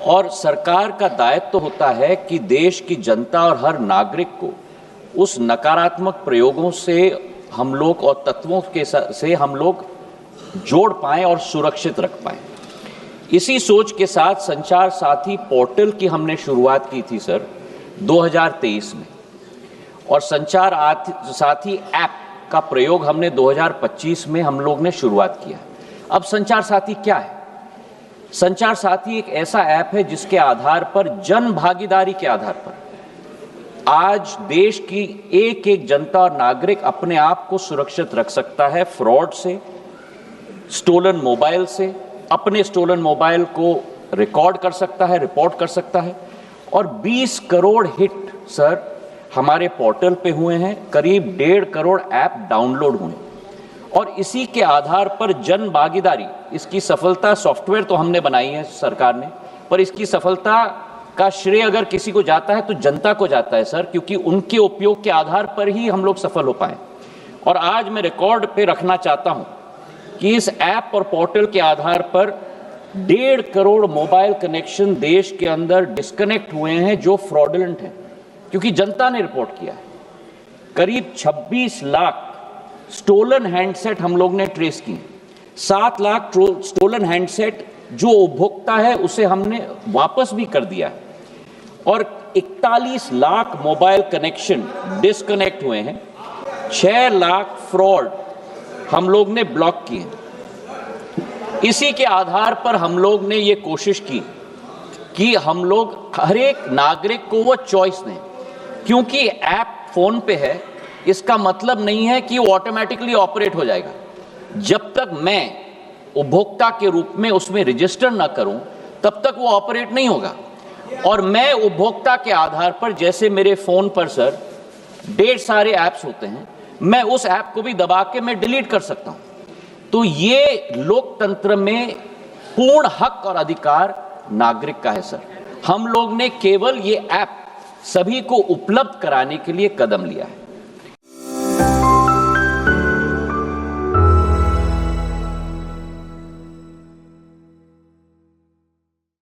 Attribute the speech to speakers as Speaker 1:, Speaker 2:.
Speaker 1: और सरकार का दायित्व तो होता है कि देश की जनता और हर नागरिक को उस नकारात्मक प्रयोगों से हम लोग और तत्वों के से हम लोग जोड़ पाएं और सुरक्षित रख पाएं। इसी सोच के साथ संचार साथी पोर्टल की हमने शुरुआत की थी सर 2023 में, और संचार साथी ऐप का प्रयोग हमने 2025 में हम लोग ने शुरुआत किया। अब संचार साथी क्या है? संचार साथी एक ऐसा ऐप है जिसके आधार पर, जन भागीदारी के आधार पर, आज देश की एक एक जनता और नागरिक अपने आप को सुरक्षित रख सकता है फ्रॉड से, स्टोलन मोबाइल से, अपने स्टोलन मोबाइल को रिकॉर्ड कर सकता है, रिपोर्ट कर सकता है। और 20 करोड़ हिट सर हमारे पोर्टल पे हुए हैं, करीब 1.5 करोड़ ऐप डाउनलोड हुए, और इसी के आधार पर जन भागीदारी, इसकी सफलता, सॉफ्टवेयर तो हमने बनाई है सरकार ने, पर इसकी सफलता का श्रेय अगर किसी को जाता है तो जनता को जाता है सर, क्योंकि उनके उपयोग के आधार पर ही हम लोग सफल हो पाए। और आज मैं रिकॉर्ड पे रखना चाहता हूं कि इस ऐप और पोर्टल के आधार पर 1.5 करोड़ मोबाइल कनेक्शन देश के अंदर डिस्कनेक्ट हुए हैं जो फ्रॉडुलेंट हैं, क्योंकि जनता ने रिपोर्ट किया है। करीब 26 लाख स्टोलन हैंडसेट हम लोग ने ट्रेस किए, 7 लाख स्टोलन हैंडसेट जो उपभोक्ता है उसे हमने वापस भी कर दिया है, और 41 लाख मोबाइल कनेक्शन डिस्कनेक्ट हुए हैं, 6 लाख फ्रॉड हम लोग ने ब्लॉक किए। इसी के आधार पर हम लोग ने ये कोशिश की कि हम लोग हर एक नागरिक को वो चॉइस दें, क्योंकि ऐप फोन पे है, इसका मतलब नहीं है कि वो ऑटोमेटिकली ऑपरेट हो जाएगा। जब तक मैं उपभोक्ता के रूप में उसमें रजिस्टर ना करूं, तब तक वो ऑपरेट नहीं होगा। और मैं उपभोक्ता के आधार पर, जैसे मेरे फोन पर सर ढेर सारे ऐप्स होते हैं, मैं उस ऐप को भी दबा के मैं डिलीट कर सकता हूं। तो ये लोकतंत्र में पूर्ण हक और अधिकार नागरिक का है सर। हम लोग ने केवल ये ऐप सभी को उपलब्ध कराने के लिए कदम लिया है।